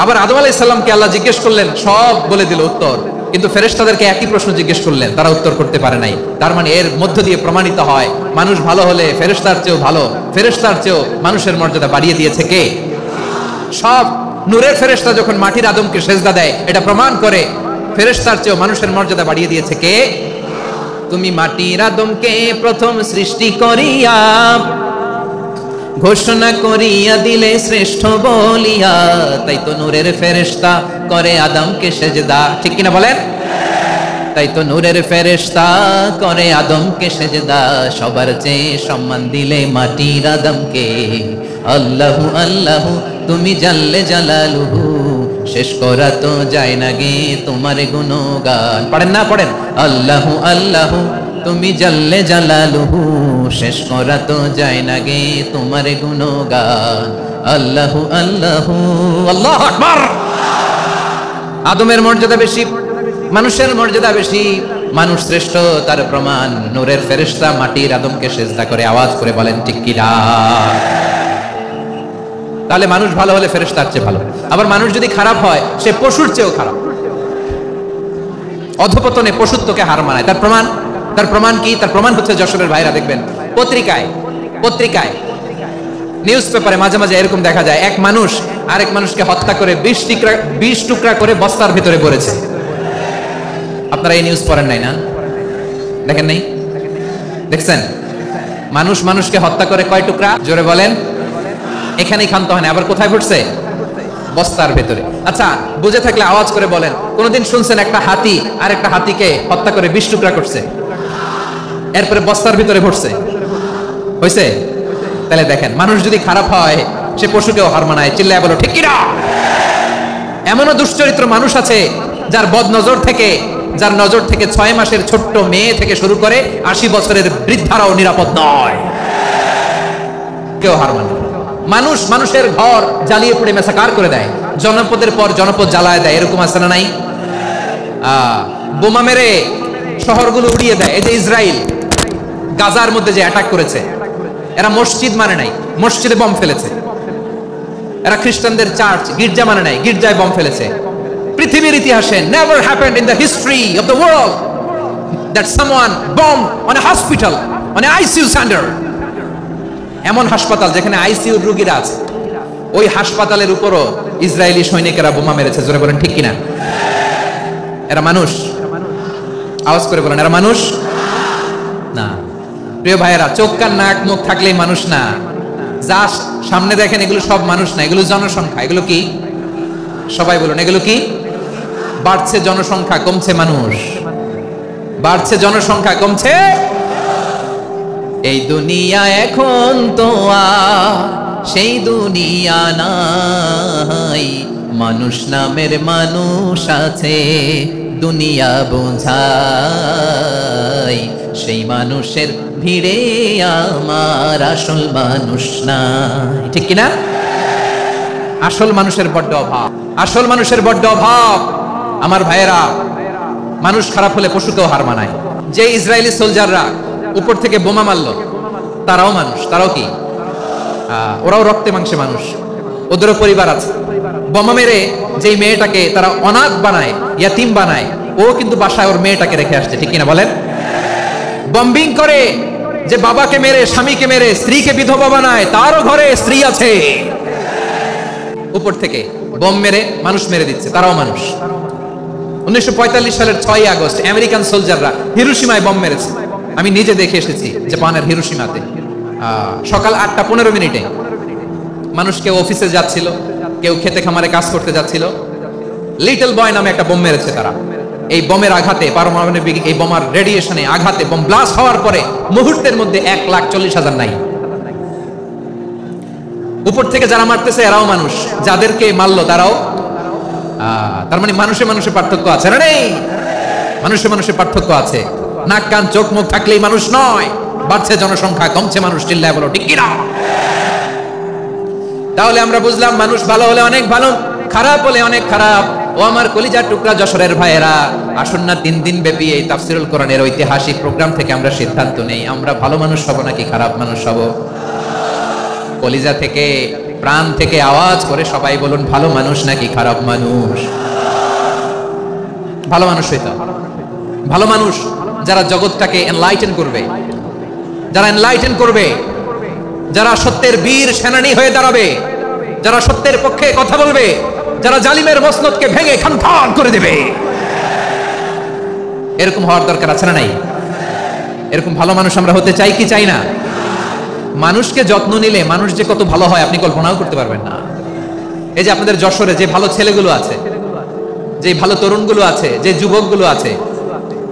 আবার আদম আলাইহিস সালামকে আল্লাহ জিজ্ঞেস করলেন, সব বলে দিল উত্তর, কিন্তু ফেরেশতাদেরকে একই প্রশ্ন জিজ্ঞেস করলেন, তারা উত্তর করতে পারে নাই। তার মানে এর মধ্য দিয়ে প্রমাণিত হয়, মানুষ ভালো হলে ফেরেশতার চেয়েও ভালো, ফেরেশতার চেয়েও মানুষের মর্যাদা বাড়িয়ে দিয়েছে কে? সব নূরের ফেরেশতা যখন মাটির আদমকে সেজদা দেয়, এটা প্রমাণ করে ফেরেশতার চেয়েও মানুষের মর্যাদা বাড়িয়ে দিয়েছে কে? তুমি মাটির আদমকে প্রথম সৃষ্টি করিয়া ঘোষণা করিয়া দিলে শ্রেষ্ঠ বলিয়া, তাই তো নূরের ফেরেশতা করে আদমকে সেজদা, ঠিক কিনা বলেন? তাই তো নূরের ফেরেশতা করে আদমকে সেজদা, সবার চেয়ে সম্মান দিলে মাটির আদমকে। আল্লাহু আল্লাহু তুমি জাল্লে জালালুহু, শেষ করা তো যায় না গে তোমার গুণগান। পড়েন না, পড়েন, আল্লাহু আল্লাহু তুমি জাল্লে জালালুহু, শেষ করা তো যায় না গে তোমার গুণগান। আল্লাহু আল্লাহু আল্লাহু আকবার। আদমের মর্যাদা বেশি, মানুষের মর্যাদা বেশি। মানুষ শ্রেষ্ঠ তার প্রমাণ নূরের ফেরেশতা মাটির আদমকে সিজদা করে আওয়াজ করে বলেন ঠিক কি না? তাহলে মানুষ ভালো হলে ফেরেশতার চেয়ে ভালো। আবার মানুষ যদি খারাপ হয় সে পশুর চেয়েও খারাপ। অধপতনে পশুত্বকে হার মানায়। তার প্রমাণ কি? তার প্রমাণ হচ্ছে যশোরের ভাইরা দেখবেন পত্রিকায় নিউজ পেপারে মাঝে মাঝে এরকম দেখা যায়, এক মানুষ আরেক মানুষকে হত্যা করে 20 টুকরা করে বস্তার ভিতরে পড়েছে। আপনারা এই নিউজ পড়েন নাই না? দেখেন নাই? দেখছেন? মানুষ মানুষকে হত্যা করে কয় টুকরা? জোরে বলেন। এখানেই ক্ষান্ত হয় না, আবার কোথায় পড়ছে? বস্তার ভেতরে। আচ্ছা, বুঝে থাকলে আওয়াজ করে বলেন, কোনদিন শুনছেন একটা হাতি আর একটা হাতিকে হত্যা করে 20 টুকরা করছে, এরপরে বস্তার ভিতরে পড়ছে? হয়েছে? তাহলে দেখেন, মানুষ যদি খারাপ হয় সে পশুকেও হার মানায়। চিল্লায় বলো ঠিক কি না? এমনও দুশ্চরিত্র মানুষ আছে যার নজর থেকে 6 মাসের ছোট্ট মেয়ে থেকে শুরু করে 80 বছরের বৃদ্ধারাও নিরাপদ নয়, কেউ হার মানে। মানুষের ঘর জ্বালিয়ে পুড়ে মেসাকার করে দেয়, জনপদের পর জনপদ জ্বালায় দেয়, এরকম আছে না নাই? বোমা মেরে শহরগুলো উড়িয়ে দেয়। এই যে ইসরায়েল গাজার মধ্যে যে অ্যাটাক করেছে, এরা মসজিদ মানে নাই, মসজিদে বম ফেলেছে। এরা খ্রিস্টানদের চার্চ গির্জা মানে নাই, গির্জায় বম ফেলেছে। পৃথিবীর ইতিহাসে never happened in the history of the world that someone bombed on a hospital, on a ICU center. এমন হাসপাতাল যেখানে আইসিইউ রোগীরা আছে, ওই হাসপাতালের উপরও ইসরায়েলি সৈনিকেরা বোমা মেরেছে। জোরে বলেন ঠিক কিনা? এরা মানুষ? আওয়াজ করে বলেন, এরা মানুষ না। প্রিয় ভাইয়েরা, চোখ কান নাক মুখ থাকলেই মানুষ না। যা সামনে দেখেন এগুলো সব মানুষ না, এগুলো জনসংখ্যা। এগুলো কি? সবাই বলুন, এগুলো কি? বাড়ছে জনসংখ্যা, কমছে মানুষ। বাড়ছে জনসংখ্যা, কমছে। এই দুনিয়া এখন তো আর সেই দুনিয়া নাই, মানুষ নামের মানুষ আছে দুনিয়া বোঝাই, সেই মানুষের ভিড়ে আমার আসল মানুষ নাই। ঠিক কিনা? আসল মানুষের বড্ড অভাব, আসল মানুষের বড্ড অভাব। আমার ভাইয়েরা, মানুষ খারাপ হলে পশুকেও হার মানায়। যে ইসরায়েলি সোলজাররা উপর থেকে বোমা মারলো, তারাও মানুষ। তারাও কি? ওরাও রক্তে মাংসে মানুষ, ওদেরও পরিবার আছে। বোমা মেরে যেই মেয়েটাকে তারা অনাথ বানায়, ইয়াতিম বানায়, ও কিন্তু বাসায় ওর মেয়েটাকে রেখে আসছে। ঠিক কিনা বলেন? বম্বিং করে যে বাবাকে মেরে, স্বামীকে মেরে স্ত্রীকে বিধবা বানায়, তারও ঘরে স্ত্রী আছে। উপর থেকে বোম মেরে মানুষ মেরে দিচ্ছে, তারাও মানুষ। 1945 সালের 6 আগস্ট আমেরিকান সোলজাররা হিরোশিমায় বম মেরেছে। আমি নিজে দেখে এসেছি জাপানের হিরোশিমাতে। সকাল 8:15 মানুষ কেউ অফিসে যাচ্ছিল, কেউ খেতে খামারে কাজ করতে যাচ্ছিল। লিটল বয় নামে একটা বোম মেরেছে তারা। এই বোমের আঘাতে, পারমাণবিক এই বোমার রেডিয়েশনে আঘাতে বোম ব্লাস্ট হওয়ার পরে মুহূর্তের মধ্যে 1,40,000 নাই। উপর থেকে যারা মারতেছে এরাও মানুষ, যাদেরকে মারলো তারাও। তার মানে মানুষে মানুষে পার্থক্য আছে না? নেই? মানুষে মানুষে পার্থক্য আছে। নাক কান চোখ মুখ থাকলেই মানুষ নয়। বাড়ছে জনসংখ্যা, কমছে মানুষ। চিল্লায় বলো ঠিক কিনা? তাহলে আমরা বুঝলাম, মানুষ ভালো হলে অনেক ভালো, খারাপ হলে অনেক খারাপ। ও আমার কলিজার টুকরা যশোরের ভাইয়েরা, আসুন না 3 দিন ব্যাপী এই তাফসীরুল কোরআনের ঐতিহাসিক প্রোগ্রাম থেকে আমরা সিদ্ধান্ত নেই, আমরা ভালো মানুষ হব নাকি খারাপ মানুষ হব। কলিজা থেকে, প্রাণ থেকে আওয়াজ করে সবাই বলুন, ভালো মানুষ নাকি খারাপ মানুষ? ভালো মানুষ হইতো। ভালো মানুষ যারা জগৎটাকে এনলাইটেন করবে, যারা এনলাইটেন করবে, যারা সত্যের বীর সেনানী হয়ে দাঁড়াবে, যারা সত্যের পক্ষে কথা বলবে, যারা জালিমের মসনদকে ভেঙে খানখান করে দেবে। এরকম হওয়ার দরকার আছে না নাই? এরকম ভালো মানুষ আমরা হতে চাই কি চাই না? মানুষকে যত্ন নিলে মানুষ যে কত ভালো হয় আপনি কল্পনাও করতে পারবেন না। এই যে আপনাদের যশোরে যে ভালো ছেলেগুলো আছে, যে ভালো তরুণগুলো আছে, যে যুবকগুলো আছে,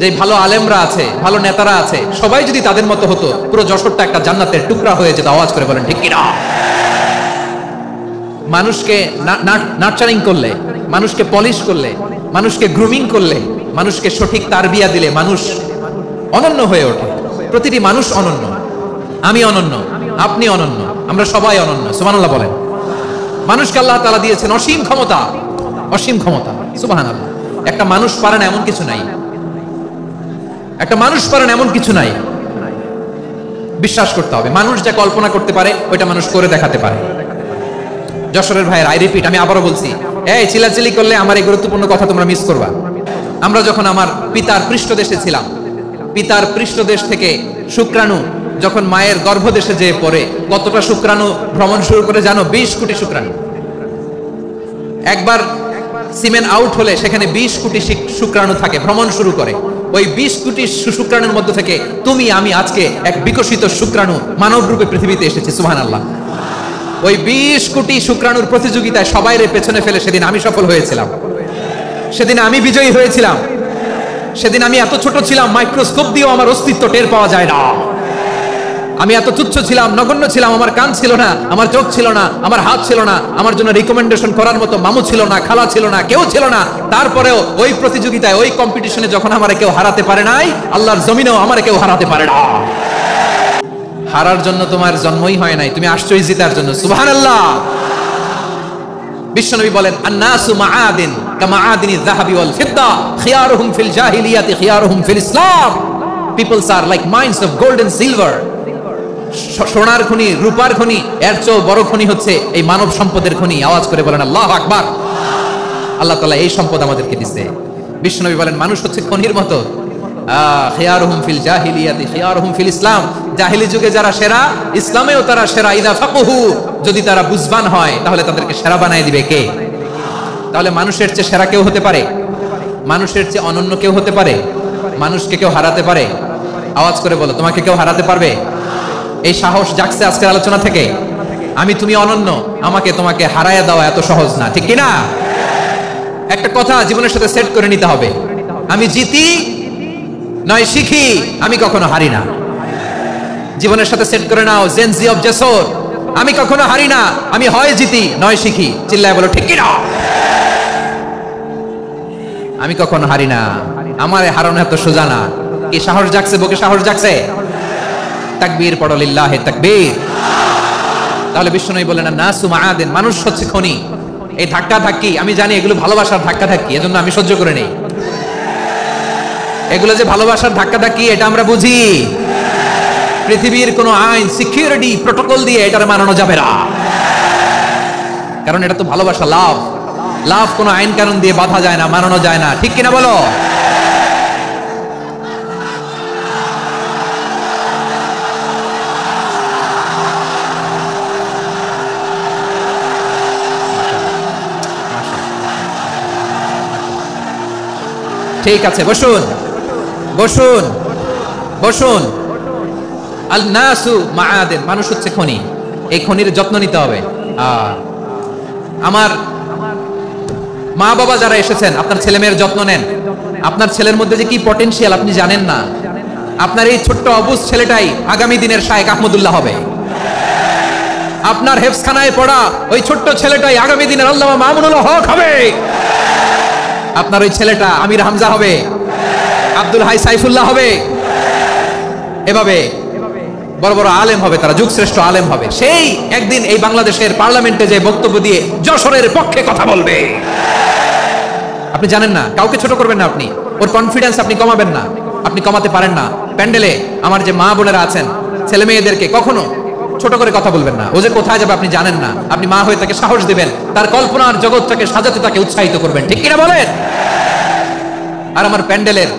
যে ভালো আলেমরা আছে, ভালো নেতারা আছে, সবাই যদি তাদের মতো হতো, পুরো যশোরটা একটা জান্নাতের টুকরা হয়ে যেত। আওয়াজ করে বলেন ঠিক কিনা? মানুষকে নার্চারিং করলে, মানুষকে পলিশ করলে, মানুষকে গ্রুমিং করলে, মানুষকে সঠিক তারবিয়া দিলে মানুষ অনন্য হয়ে ওঠে। প্রতিটি মানুষ অনন্য, আমি অনন্য, আপনি অনন্য, আমরা সবাই অনন্য। সুবহানাল্লাহ বলেন। মানুষকে আল্লাহ তাআলা দিয়েছেন অসীম ক্ষমতা, অসীম ক্ষমতা। সুবহানাল্লাহ। একটা মানুষ পারে না এমন কিছু নাই, একটা মানুষ পারে না এমন কিছু নাই। বিশ্বাস করতে হবে, মানুষ যা কল্পনা করতে পারে ওইটা মানুষ করে দেখাতে পারে। যশোরের ভাইয়ের, আই রিপিট, আমি আবারও বলছি, এই চিল্লাচিল্লি করলে আমার এই গুরুত্বপূর্ণ কথা তোমরা মিস করবা। আমরা যখন আমার পিতার পৃষ্ঠদেশে ছিলাম, পিতার পৃষ্ঠদেশ থেকে শুক্রাণু যখন মায়ের গর্ভদেশে যেয়ে পড়ে, কতটা শুক্রাণু ভ্রমণ শুরু করে জানো? 20 কোটি শুক্রাণু। একবার সিমেন আউট হলে সেখানে 20 কোটি শুক্রাণু থাকে, ভ্রমণ শুরু করে। ওই 20 কোটি শুক্রাণুর মধ্যে থেকে তুমি আমি আজকে এক বিকশিত শুক্রাণু মানব রূপে পৃথিবীতে এসেছি। সুবহানাল্লাহ। ওই 20 কোটি শুক্রাণুর প্রতিযোগিতায় সবাইরে পেছনে ফেলে সেদিন আমি সফল হয়েছিলাম, সেদিন আমি বিজয়ী হয়েছিলাম। সেদিন আমি এত ছোট ছিলাম, মাইক্রোস্কোপ দিয়েও আমার অস্তিত্ব টের পাওয়া যায় না। আমি এত তুচ্ছ ছিলাম, নগণ্য ছিলাম, আমার কান ছিল না, আমার চোখ ছিল না, আমার হাত ছিল না, আমার জন্য রিকমেন্ডেশন করার মতো মামু ছিল না, খালা ছিল না, কেউ ছিল না। তারপরেও ওই প্রতিযোগিতায়, ওই কম্পিটিশনে যখন আমারে কেউ হারাতে পারে নাই, আল্লাহর জমিনেও আমারে কেউ হারাতে পারে না। হারার জন্য তোমার জন্মই হয় নাই, তুমি আসছো জিতার জন্য। সুবহানাল্লাহ। বিশ্বনবী বলেন, আন-নাসু মাআদিন কামাআদিনিয যাহাবি ওয়াল ফিদ্দা খিয়ারুহুম ফিল জাহিলিয়াতি খিয়ারুহুম ফিল ইসলাম। Peoples are like mines of gold and silver. সোনার খনি, রূপার খনি, এর চেয়েও বড় খনি হচ্ছে এই মানব সম্পদের খনি। আওয়াজ করে বলেন আল্লাহু আকবার। আল্লাহ তাআলা এই সম্পদ আমাদেরকে দিয়েছে। বিশ্বনবী বলেন, মানুষ হচ্ছে খনির মতো। খিয়ারুহুম ফিল জাহিলিয়াতি খিয়ারুহুম ফিল ইসলাম। জাহিলি যুগে যারা সেরা, ইসলামেও তারা সেরা। ইদা ফাকহু, যদি তারা বুঝবান হয় তাহলে তাদেরকে সেরা বানায় দিবে কে? তাহলে মানুষের চেয়ে সেরা কেউ হতে পারে? মানুষের চেয়ে অনন্য কেউ হতে পারে? মানুষকে কেউ হারাতে পারে? আওয়াজ করে বলো, তোমাকে কেউ হারাতে পারবে? এই সাহস জাগছে আজকের আলোচনা থেকে। আমি তুমি অনন্য, আমাকে তোমাকে হারায়া দেওয়া এত সহজ না, ঠিক কিনা? একটা কথা জীবনের সাথে সেট করে নিতে হবে, আমি জিতি নয় শিখি, আমি কখনো হারি না। জীবনের সাথে সেট করে নাও, জেনজি অফ জেসর, আমি কখনো হারি না, আমি হয় জিতি নয় শিখি। চিল্লায় বলো ঠিক কিনা? আমি কখনো হারি না, আমার হারানো এত সোজা না। কি সাহস জাগছে? বুকে সাহস জাগছে? তাকবীর পড়ো, লিল্লাহি তাকবীর। তাহলে বিশ্বনবী বলেন, নাসু মাআদিন, মানুষ হচ্ছে খনি। এই ধাক্কা ধাক্কি, আমি জানি এগুলো ভালোবাসার ধাক্কা ধাক্কি, এজন্য আমি সহ্য করে নেই। এগুলো যে ভালোবাসার ধাক্কা ধাক্কি এটা আমরা বুঝি। পৃথিবীর কোনো আইন, সিকিউরিটি প্রটোকল দিয়ে এটা মানানো যাবে না, কারণ এটা তো ভালোবাসা, লাভ। লাভ কোনো আইন কানুন দিয়ে বাধা যায় না, মানানো যায় না, ঠিক কিনা বলো? ঠিক আছে, বসুন বসুন বসুন। আল নাসু মাআদিন, মানুষ হচ্ছে খনি। এই খনির যত্ন নিতে হবে। আমার মা বাবা যারা এসেছেন, আপনার ছেলে মেয়ের যত্ন নেন। আপনার ছেলের মধ্যে যে কি পটেনশিয়াল আপনি জানেন না। আপনার এই ছোট্ট অবুঝ ছেলেটাই আগামী দিনের শায়েখ আহমদুল্লাহ হবে। আপনার হেফজখানায় পড়া ওই ছোট্ট ছেলেটাই আগামী দিনের আল্লামা মামুনুল হক হবে। আপনার ওই ছেলেটা আমির হামজা হবে, আব্দুল হাই সাইফুল্লাহ হবে। এভাবে বড় বড় আলেম হবে, তারা যুগশ্রেষ্ঠ আলেম হবে। সেই একদিন এই বাংলাদেশের পার্লামেন্টে যে বক্তব্য দিয়ে যশোরের পক্ষে কথা বলবে। আপনি জানেন না, কাউকে ছোট করবেন না আপনি, ওর কনফিডেন্স আপনি কমাবেন না, আপনি কমাতে পারেন না। প্যান্ডেলে আমার যে মা বোনেরা আছেন, ছেলে মেয়েদেরকে কখনো ছোট করে কথা বলবেন না। ও যে কোথায় যাবে আপনি জানেন না, আপনি মা হয়ে তাকে সাহস দিবেন, তার কল্পনার জগৎটাকে সাজাতে তাকে উৎসাহিত করবেন, ঠিক কিনা বলেন? আর আমার প্যান্ডেলের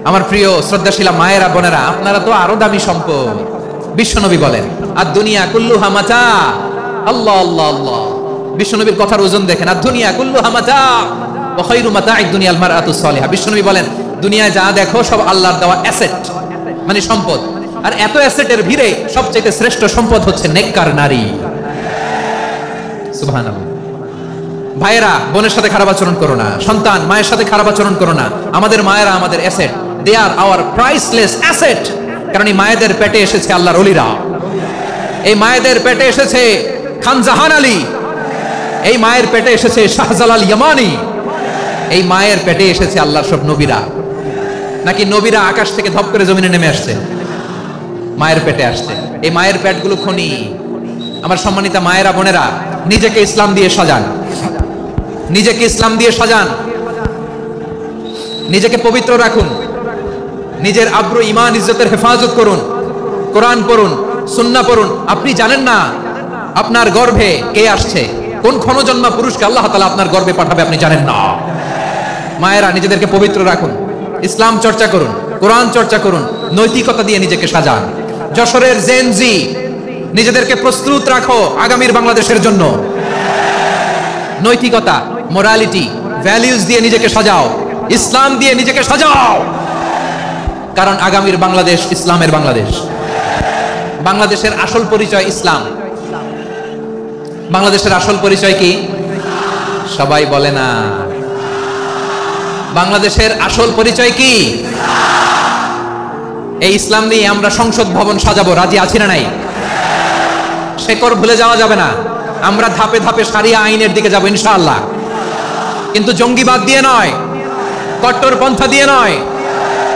আমার প্রিয় শ্রদ্ধাশীলা মায়েরা বোনেরা, আপনারা তো আরো দামি সম্পদ। বিশ্বনবী বলেন, আর দুনিয়া কুল্লুহা মাতা। আল্লাহ আল্লাহ আল্লাহ। বিশ্বনবীর কথার ওজন দেখেন, আর দুনিয়া কুল্লুহা মাতা ওয়া খায়রু মাতা'আদ দুনিয়াল মারআতুস সালিহা। বিশ্বনবী বলেন, দুনিয়ায় যা দেখো সব আল্লাহর দেওয়া অ্যাসেট, মানে সম্পদ। আর এত অ্যাসেটের ভিড়ে সবচেয়ে শ্রেষ্ঠ সম্পদ হচ্ছে নেককার নারী। সুবহানাল্লাহ। ভাইয়েরা, বোনের সাথে খারাপ আচরণ করো না। সন্তান মায়ের সাথে খারাপ আচরণ করো না। আমাদের মায়েরা আমাদের asset, they are our priceless asset. কারণ এই মায়েদের পেটে এসেছে আল্লাহর ওলিরা, এই মায়েদের পেটে এসেছে খান জাহান আলী, এই মায়ের পেটে এসেছে শাহজালাল ইয়ামানি, এই মায়ের পেটে এসেছে আল্লাহর সব নবীরা। নাকি নবীরা আকাশ থেকে ধপ করে জমিনে নেমে আসছে? মায়ের পেটে আসছে। এই মায়ের পেটগুলো খনি। আমার সম্মানিতা মায়েরা, বোনেরা, নিজেকে ইসলাম দিয়ে সাজান, নিজেকে ইসলাম দিয়ে সাজান, নিজেকে পবিত্র রাখুন, নিজের আব্রু ঈমান ইজ্জতের হেফাজত করুন, কোরআন পড়ুন, সুন্নাহ পড়ুন। আপনি জানেন না আপনার গর্ভে কে আসছে, কোন ক্ষণজন্মা পুরুষকে আল্লাহ তাআলা আপনার গর্ভে পাঠাবে, আপনি জানেন না। মায়েরা, নিজেদেরকে পবিত্র রাখুন, ইসলাম চর্চা করুন, কোরআন চর্চা করুন, নৈতিকতা দিয়ে নিজেকে সাজান। যশোরের জেনজি, নিজেদেরকে প্রস্তুত রাখো আগামীর বাংলাদেশের জন্য। নৈতিকতা, মোরালিটি, ভ্যালিউজ দিয়ে নিজেকে সাজাও, ইসলাম দিয়ে নিজেকে সাজাও, কারণ আগামীর বাংলাদেশ ইসলামের বাংলাদেশ। বাংলাদেশের আসল পরিচয় ইসলাম। বাংলাদেশের আসল পরিচয় কি? সবাই বলে না। বাংলাদেশের আসল পরিচয় কি? এই ইসলাম নিয়ে আমরা সংসদ ভবন সাজাবো, রাজি আছি না নাই? শেকড় ভুলে যাওয়া যাবে না। আমরা ধাপে ধাপে শরিয়া আইনের দিকে যাব ইনশাআল্লাহ, কিন্তু জঙ্গিবাদ দিয়ে নয়, কট্টরপন্থা দিয়ে নয়।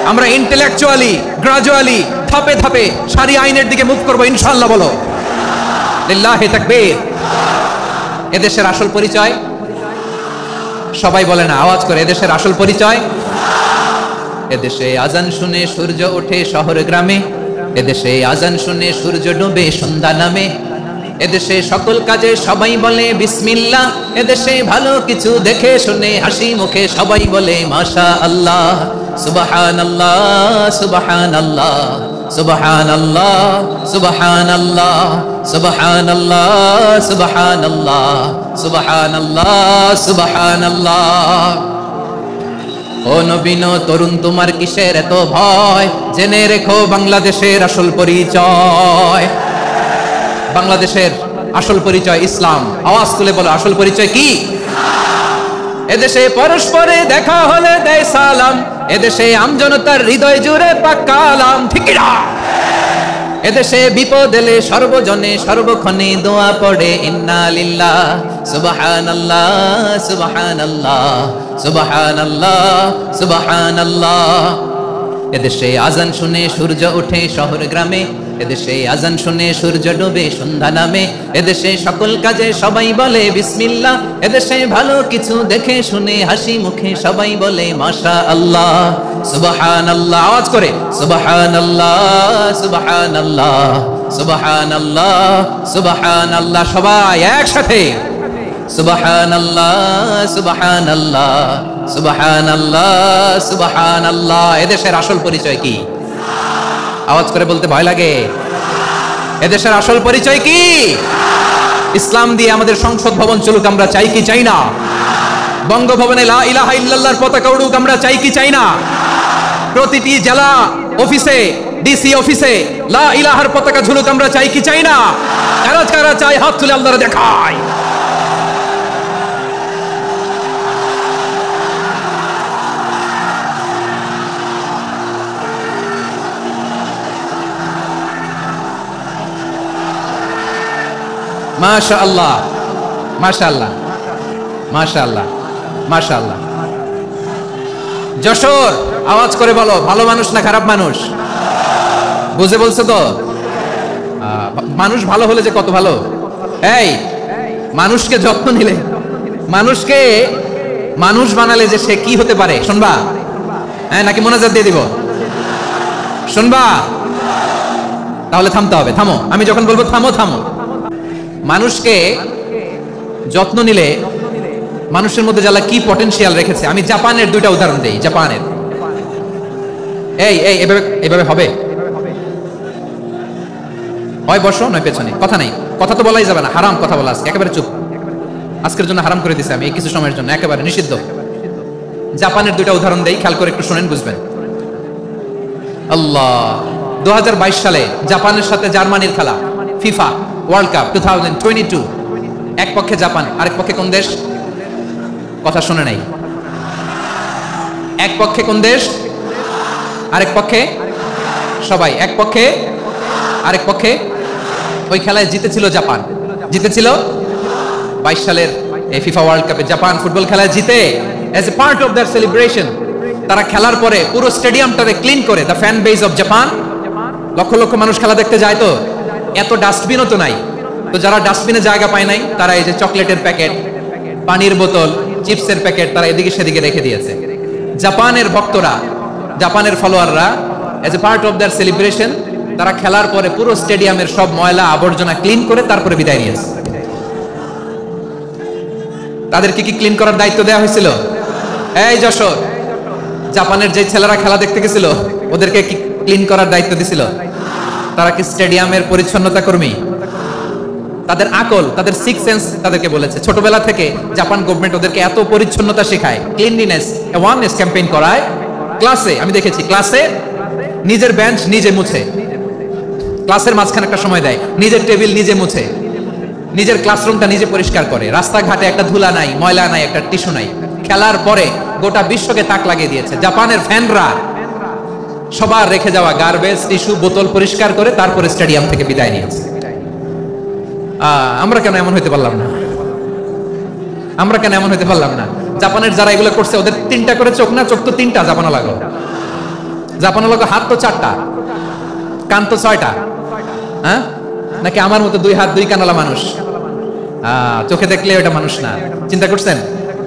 আমরা ইন্টেলেকচুয়ালি, গ্রাজুয়ালি, ধাপে ধাপে শরিয়া আইনের দিকে মুভ করবো ইনশাআল্লাহ। বলো লিল্লাহি তাকবীর। এদেশের আসল পরিচয় সবাই বলে না, আওয়াজ করে, এদেশের আসল পরিচয়। এদেশে আজান শুনে সূর্য ওঠে শহর গ্রামে, এদেশে আজান শুনে সূর্য ডুবে সন্ধ্যা নামে, এদেশে সকল কাজে সবাই বলে বিসমিল্লাহ, এদেশে ভালো কিছু দেখে শুনে হাসি মুখে সবাই বলে মাশাআল্লাহ, সুবহানাল্লাহ, সুবহানাল্লাহ, সুবহানাল্লাহ, সুবহানাল্লাহ, সুবহানাল্লাহ, সুবহানাল্লাহ, সুবহানাল্লাহ, সুবহানাল্লাহ। ও নবীন তরুণ, তোমার কিসের এত ভয়? জেনে রেখো বাংলাদেশের আসল পরিচয়। বাংলাদেশের আসল পরিচয় ইসলাম। আওয়াজ তুলে বলো, আসল পরিচয় কি? এদেশে পরস্পরে দেখা হলে দেয় সালাম, এদেশে আমজনতার হৃদয় জুড়ে পাক্কা আলাম, ঠিক না? এদেশে বিপদ এলে সর্বজনে সর্বক্ষণে দোয়া পড়ে ইন্না লিল্লাহ, সুবহানাল্লাহ, সুবহানাল্লাহ, সুবহানাল্লাহ, সুবহানাল্লাহ। এদেশে আজান শুনে সূর্য ওঠে শহর গ্রামে, এদেশে আজান শুনে সূর্য ডুবে সন্ধ্যা নামে, এদেশে সকল কাজে সবাই বলে বিসমিল্লাহ, এদেশে ভালো কিছু দেখে শুনে হাসি মুখে সবাই বলে মাশাআল্লাহ, সুবহানাল্লাহ। আওয়াজ করে সুবহানাল্লাহ, সুবহানাল্লাহ, সুবহানাল্লাহ, সুবহানাল্লাহ। সবাই একসাথে সুবহানাল্লাহ, সুবহানাল্লাহ, সুবহানাল্লাহ, সুবহানাল্লাহ। এদেশের আসল পরিচয় কি? আওয়াজ করে বলতে ভয় লাগে। এদেশের আসল পরিচয় কি? ইসলাম দিয়ে আমাদের সংসদ ভবন চলুক, আমরা চাই কি চাই না? বঙ্গভবনে লা ইলাহা ইল্লাল্লাহর পতাকা উড়ুক, আমরা চাই কি চাই না? প্রতিটি জেলা অফিসে, ডিসি অফিসে লা ইলাহার পতাকা ঝুলুক, আমরা চাই কি চাই না? কারা কারা চাই? হাত তুলে আল্লাহরে দেখায়। মাশাআল্লাহ, মাশাআল্লাহ, মাশাআল্লাহ, মাশাআল্লাহ। যশোর, আওয়াজ করে বলো, ভালো মানুষ না খারাপ মানুষ? বুঝে বলছো তো? মানুষ ভালো হলে যে কত ভালো। এই মানুষকে যত্ন নিলে, মানুষকে মানুষ বানালে যে সে কি হতে পারে শুনবা? হ্যাঁ, নাকি মোনাজাত দিয়ে দিব? শুনবা? তাহলে থামতে হবে। থামো, আমি যখন বলবো থামো থামো। মানুষকে যত্ন নিলে মানুষের মধ্যে যারা কি পটেনশিয়াল রেখেছে, আমি জাপানের দুইটা উদাহরণ দেই। জাপানের, এই এই এভাবে এভাবে হবে, হয় বসো নয় পেছনে, কথা নাই, কথা তো বলাই যাবে না, হারাম কথা বলা। আজকে একেবারে চুপ, আজকের জন্য হারাম করে দিছি আমি, এই কিছু সময়ের জন্য একেবারে নিষিদ্ধ। জাপানের দুইটা উদাহরণ দেই, খেয়াল করে একটু শুনেন, বুঝবেন। আল্লাহ, 2022 সালে জাপানের সাথে জার্মানির খেলা, ফিফা ওয়ার্ল্ড কাপ 2022। এক পক্ষে জাপান, আরেক পক্ষে কোন দেশ? কথা শুনে নাই। এক পক্ষে কোন দেশ, আরেক পক্ষে সবাই। এক পক্ষে, আরেক পক্ষে। ওই খেলায় জিতেছিল জাপান, জিতেছিল 22 সালের এই ফিফা ওয়ার্ল্ড কাপে। জাপান ফুটবল খেলায় জিতে, as a part of that celebration তারা খেলার পরে পুরো স্টেডিয়ামটারে ক্লিন করে, the fan base of Japan. Lakh lakh মানুষ খেলা দেখতে যায়, তো এত ডাস্টবিনও তো নাই, তো যারা ডাস্টবিনে জায়গা পায় নাই তারা এই যে চকলেটের প্যাকেট, পানির বোতল, চিপসের প্যাকেট তারা এদিকে সেদিকে রেখে দিয়েছে। জাপানের ভক্তরা, জাপানের ফলোয়াররা as a part of their celebration তারা খেলার পরে পুরো স্টেডিয়ামের সব ময়লা আবর্জনা ক্লিন করে তারপরে বিদায় নিয়েছে। তাদেরকে কি ক্লিন করার দায়িত্ব দেওয়া হয়েছিল? এই যশোর, জাপানের যে ছেলেরা খেলা দেখতে গেছিল ওদেরকে কি ক্লিন করার দায়িত্ব দিছিল? তারা কি স্টেডিয়ামের পরিচ্ছন্নতা কর্মী? তাদের আকল, তাদের সিক্স সেন্স তাদেরকে বলেছে। ছোটবেলা থেকে জাপান গভর্নমেন্ট ওদেরকে এত পরিচ্ছন্নতা শেখায়, ক্লিনলিনেস অ্যাওয়ারনেস ক্যাম্পেইন করায়। ক্লাসে আমি দেখেছি, ক্লাসে নিজের বেঞ্চ নিজে মুছে, ক্লাসের মাঝখানে একটা সময় দেয়, নিজের টেবিল নিজে মুছে, নিজের ক্লাসরুমটা নিজে পরিষ্কার করে। রাস্তাঘাটে একটা ধুলা নাই, ময়লা নাই, একটা টিস্যু নাই। খেলার পরে গোটা বিশ্বকে তাক লাগিয়ে দিয়েছে। জাপানের ফ্যানরা সবার রেখে যাওয়া গার্বেজ, টিস্যু, বোতল পরিষ্কার করে তারপরে স্টেডিয়াম থেকে বিদায় নিয়েছে। আমরা কেন এমন হইতে পারলাম না? আমরা কেন এমন হইতে পারলাম না? জাপানের যারা এগুলো করছে ওদের 3টা করে চোখ না? চোখ তো 3টা, জাপানো লাগো, জাপানো লাগো। হাত তো 4টা, কান তো 6টা। হ্যাঁ, নাকি আমার মতো 2 হাত 2 কানওয়ালা মানুষ? চোখে দেখলে ওটা মানুষ না। চিন্তা করছেন?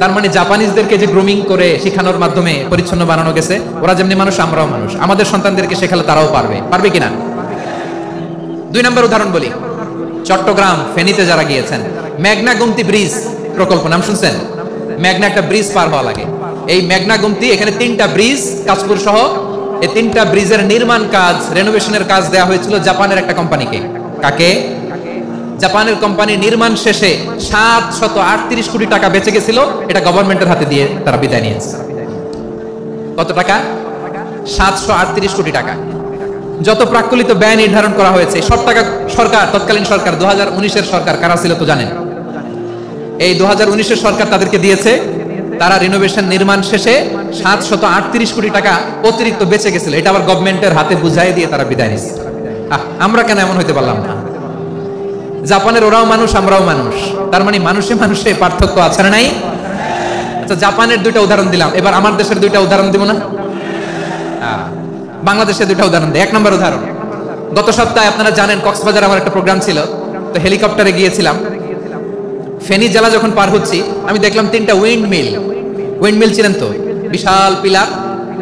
তার মানে জাপানিজদেরকে যে গ্রুমিং করে শিখানোর মাধ্যমে পরিচ্ছন্ন বানানো গেছে, ওরা যেমনি মানুষ আমরাও মানুষ। আমাদের সন্তানদেরকে শেখালে তারাও পারবে, পারবে কিনা? 2 নম্বর উদাহরণ বলি। চট্টগ্রাম ফেনীতে যারা গিয়েছেন, মেঘনা গুমতি ব্রিজ প্রকল্প নাম শুনছেন? মেঘনা একটা ব্রিজ পার হওয়া লাগে। এই মেঘনা গুমতি, এখানে 3টা ব্রিজ, কাশপুর সহ এই 3টা ব্রিজের নির্মাণ কাজ, রেনোভেশনের কাজ দেওয়া হয়েছিল জাপানের একটা কোম্পানিকে। কাকে? জাপানের কোম্পানি। নির্মাণ শেষে 738 কোটি টাকা বেঁচে গেছিল, এটা গভর্নমেন্টের হাতে দিয়ে তারা বিদায় নিয়েছে। কত টাকা? 738 কোটি টাকা। যত প্রাক্কলিত ব্যয় নির্ধারণ করা হয়েছে সব টাকা সরকার, তৎকালীন সরকার 2019-এর সরকার, কারা ছিল তো জানেন? এই 2019-এর সরকার তাদেরকে দিয়েছে। তারা রিনোভেশন নির্মাণ শেষে 738 কোটি টাকা অতিরিক্ত বেঁচে গেছিল, এটা আবার গভর্নমেন্টের হাতে বুঝাই দিয়ে তারা বিদায় নিয়েছে। আমরা কেন এমন হইতে পারলাম না? জাপানের ওরাও মানুষ, আমরাও মানুষ, তার মানে মানুষে মানুষে পার্থক্য আছে না নাই? আচ্ছা, জাপানের 2টা উদাহরণ দিলাম, এবার আমার দেশের 2টা উদাহরণ দিব না? বাংলাদেশের 2টা উদাহরণ দেয়। 1 নম্বর উদাহরণ, গত সপ্তাহে আপনারা জানেন কক্সবাজার আমার একটা প্রোগ্রাম ছিল, তো হেলিকপ্টারে গিয়েছিলাম। ফেনী জেলা যখন পার হচ্ছি আমি দেখলাম 3টা উইন্ড মিল ছিলেন তো, বিশাল পিলার,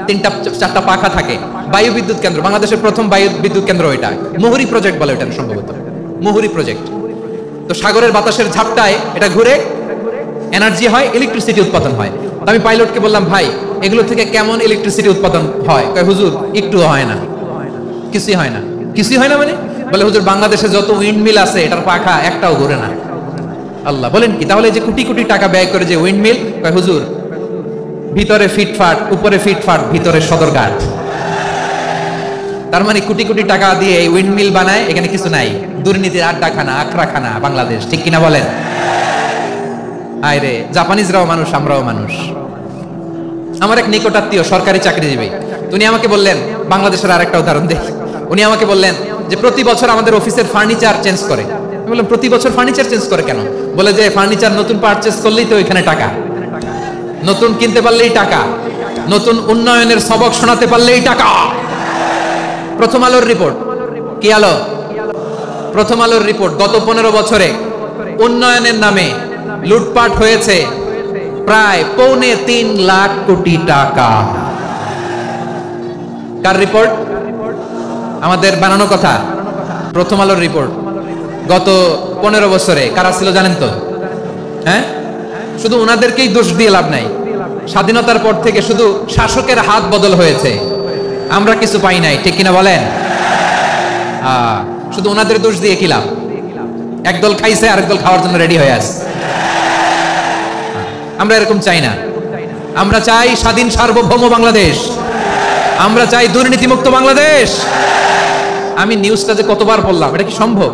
3টা-4টা পাখা থাকে। বায়ু বিদ্যুৎ কেন্দ্র, বাংলাদেশের প্রথম বায়ু বিদ্যুৎ কেন্দ্র এটা, মুহুরী প্রজেক্ট বলে এটা সম্ভবত, মুহুরী প্রজেক্ট। তো সাগরের বাতাসের ঝাপটায় এটা ঘুরে এনার্জি হয়, ইলেকট্রিসিটি উৎপাদন হয়। তো আমি পাইলটকে বললাম, ভাই এগুলো থেকে কেমন ইলেকট্রিসিটি উৎপাদন হয়? কয়, হুজুর একটু হয় না। কিছুই হয় না? কিছুই হয় না মানে? বলে, হুজুর বাংলাদেশে যত উইন্ড মিল আছে এটার পাখা একটাও ঘুরে না। আল্লাহ, বলেন কি? তাহলে যে কোটি কোটি টাকা ব্যয় করে যে উইন্ড মিল, কয় হুজুর ভিতরে ফিটফাট, উপরে ফিটফাট, ভিতরে সদরঘাট। তার মানে কোটি কোটি টাকা দিয়ে এই উইন্ড মিল বানায়, এখানে কিছু নাই। দুর্নীতির আড্ডাখানা, আখড়াখানা বাংলাদেশ, ঠিক কিনা বলেন? আয় রে, জাপানিজরাও মানুষ, আমরাও মানুষ। আমার এক নিকটাত্মীয় সরকারি চাকরিজীবী, উনি আমাকে বললেন, বাংলাদেশের আরেকটা উদাহরণ দেখি। উনি আমাকে বললেন যে প্রতি বছর আমাদের অফিসের ফার্নিচার চেঞ্জ করে। আমি বললাম, প্রতি বছর ফার্নিচার চেঞ্জ করে কেন? বলে যে ফার্নিচার নতুন পারচেজ করলেই তো এখানে টাকা, নতুন কিনতে পারলেই টাকা, নতুন উন্নয়নের সবক শোনাতে পারলেই টাকা। প্রথম আলোর রিপোর্ট, কি আলো? প্রথম আলোর রিপোর্ট, গত 15 বছরে উন্নয়নের নামে লুটপাট হয়েছে প্রায় 3.25 লাখ কোটি টাকা। কার রিপোর্ট? আমাদের বানানো কথা, প্রথম আলোর রিপোর্ট। গত 15 বছরে কারা ছিল জানেন তো? হ্যাঁ, শুধু ওনাদেরকেই দোষ দিয়ে লাভ নাই। স্বাধীনতার পর থেকে শুধু শাসকের হাত বদল হয়েছে, আমরা কিছু পাই নাই, ঠিক কিনা বলেন? শুধু ওনাদের দোষ দিয়ে কি লাভ? একদল খাইছে, আরেকদল খাওয়ার জন্য রেডি হয়ে আছে। আমরা এরকম চাই না। আমরা চাই স্বাধীন সার্বভৌম বাংলাদেশ, আমরা চাই দুর্নীতিমুক্ত বাংলাদেশ। আমি নিউজটা যে কতবার বললাম, এটা কি সম্ভব?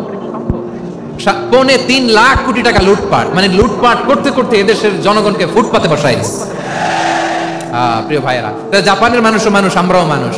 3.25 লাখ কোটি টাকা লুটপাট, মানে লুটপাট করতে করতে এদেশের জনগণকে ফুটপাতে বসাই দিচ্ছে। প্রিয় ভাইয়েরা, জাপানের মানুষও মানুষ, আমরাও মানুষ।